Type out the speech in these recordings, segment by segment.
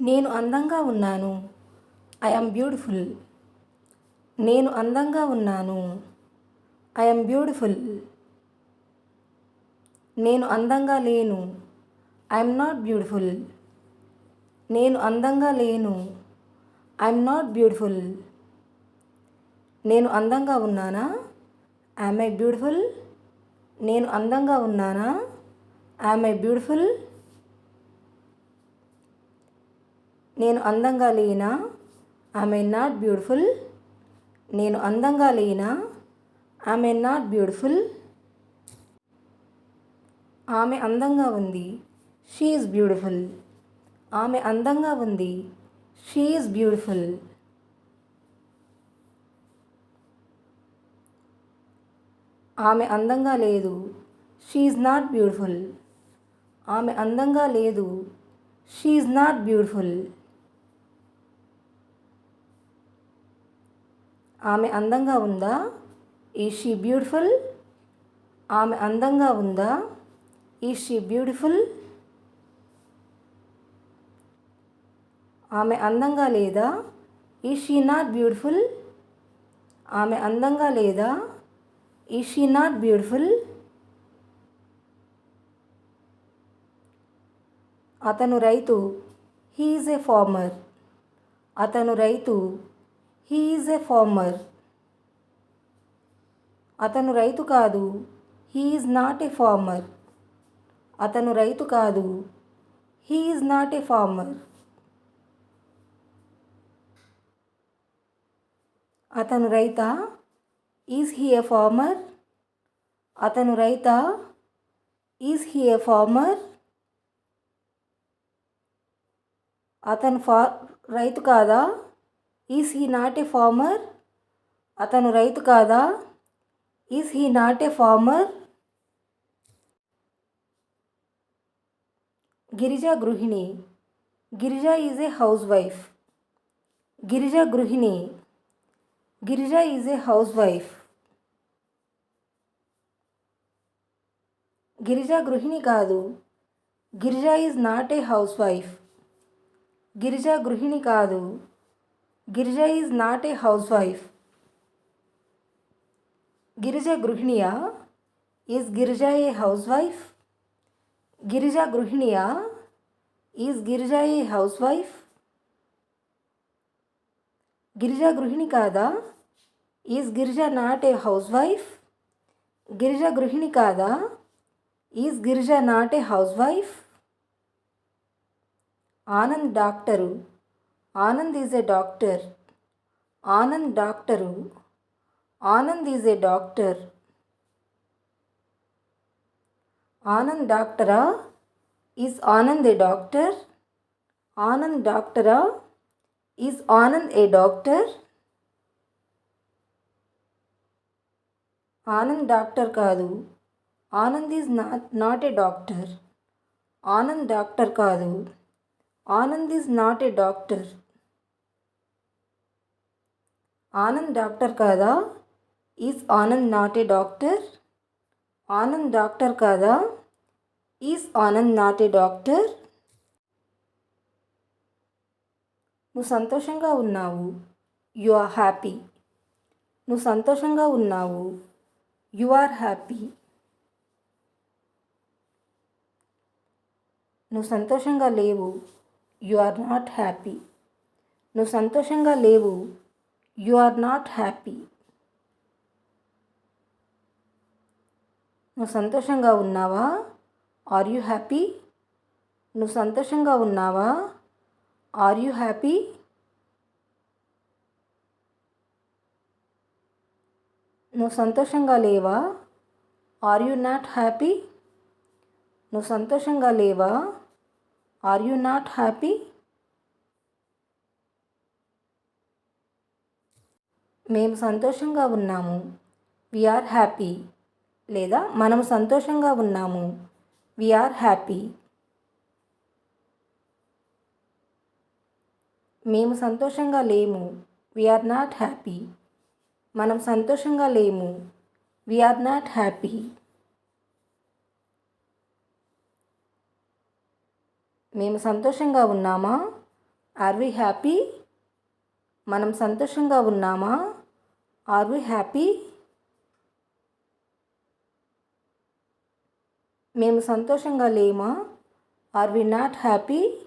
నేను అందంగా ఉన్నాను. I am beautiful. నేను అందంగా ఉన్నాను. I am beautiful. నేను అందంగా లేను. I am not beautiful. నేను అందంగా లేను. I am not beautiful. నేను అందంగా ఉన్నానా? Am I beautiful? నేను అందంగా ఉన్నానా? Am I beautiful? నేను అందంగా లేనా? Am I not beautiful? నేను అందంగా లేనా? Am I not beautiful? ఆమె అందంగా ఉంది. She is beautiful. ఆమె అందంగా ఉంది. She is beautiful. ఆమె అందంగా లేదు. She is not beautiful. ఆమె అందంగా లేదు. She is not beautiful. ఆమె అందంగా ఉందా? Is she beautiful? ఆమె అందంగా ఉందా? Is she beautiful? ఆమె అందంగా లేదా? Is she not beautiful? ఆమె అందంగా లేదా? Is she not beautiful? అతను రైతు. He is a farmer. అతను రైతు. He is a farmer. అతను రైతు కాదు. He is not a farmer. అతను రైతు కాదు. He is not a farmer. అతను రైతా? Is he a farmer? అతను రైతా? Is he a farmer? అతను రైతు కాదా? Is he not a farmer? అతను రైతు కాదా? Is he not a farmer? Girija గృహిణి. Girija is a housewife. Girija గృహిణి. Girija is a housewife. Girija గృహిణి కాదు. Girija is not a housewife. Girija గృహిణి కాదు. Girija is not a housewife. Girija గృహిణియా? Is Girija a housewife? Girija గృహిణియా? Is Girija a housewife? Girija గృహిణి కాదా? Is Girija not a housewife? Girija గృహిణి కాదా? Is Girija not a housewife? Anand doctor. Anand is a doctor. Anand doctor. Anand is a doctor. Anand డాక్టరా? Is Anand a doctor? Anand డాక్టరా? Is Anand a doctor? Anand doctor కాదు. Anand is not a doctor. Anand doctor కాదు. Anand is not a doctor. Anand doctor కాదా? Is Anand not a doctor? Anand doctor కాదా? Is Anand not a doctor? నువ్వు సంతోషంగా ఉన్నావు. You are happy. నువ్వు సంతోషంగా ఉన్నావు. You are happy. నువ్వు సంతోషంగా లేవు. You are not happy. నువ్వు సంతోషంగా లేవు. You are not happy. నువ్వు సంతోషంగా ఉన్నావా? Are you happy? నువ్వు సంతోషంగా ఉన్నావా? Are you happy? నువ్వు సంతోషంగా లేవా? Are you not happy? నువ్వు సంతోషంగా లేవా? Are you not happy? మేము సంతోషంగా ఉన్నాము. We are happy. లేదా మనము సంతోషంగా ఉన్నాము. We are happy. మేము సంతోషంగా లేము. We are not happy. మనం సంతోషంగా లేము. We are not happy. మేము సంతోషంగా ఉన్నామా? Are we happy? మనం సంతోషంగా ఉన్నామా? Are we happy? మేము సంతోషంగా లేమా? Are we not happy?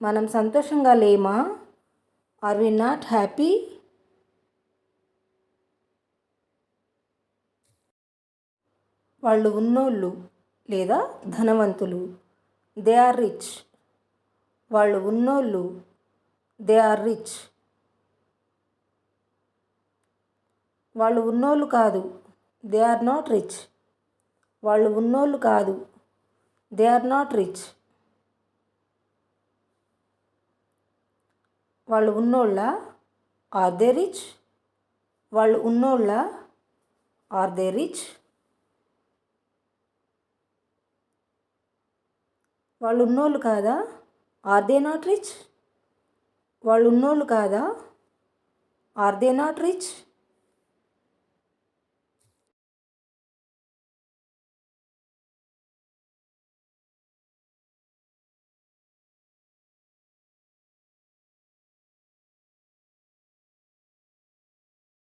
మనం సంతోషంగా లేమా? Are we not happy? వాళ్ళు ఉన్నోళ్ళు లేదా ధనవంతులు. They are rich. వాళ్ళు ఉన్నోళ్ళు. They are rich. వాళ్ళు ఉన్నోళ్ళు కాదు. They are not rich. వాళ్ళు ఉన్నోళ్ళు కాదు. They are not rich. వాళ్ళు ఉన్నోళ్ళ? Are they rich? వాళ్ళు ఉన్నోళ్ళ? Are they rich? వాళ్ళు ఉన్నోళ్ళు కాదా? Are they not rich? వాళ్ళు ఉన్నోళ్ళు కాదా? Are they not rich?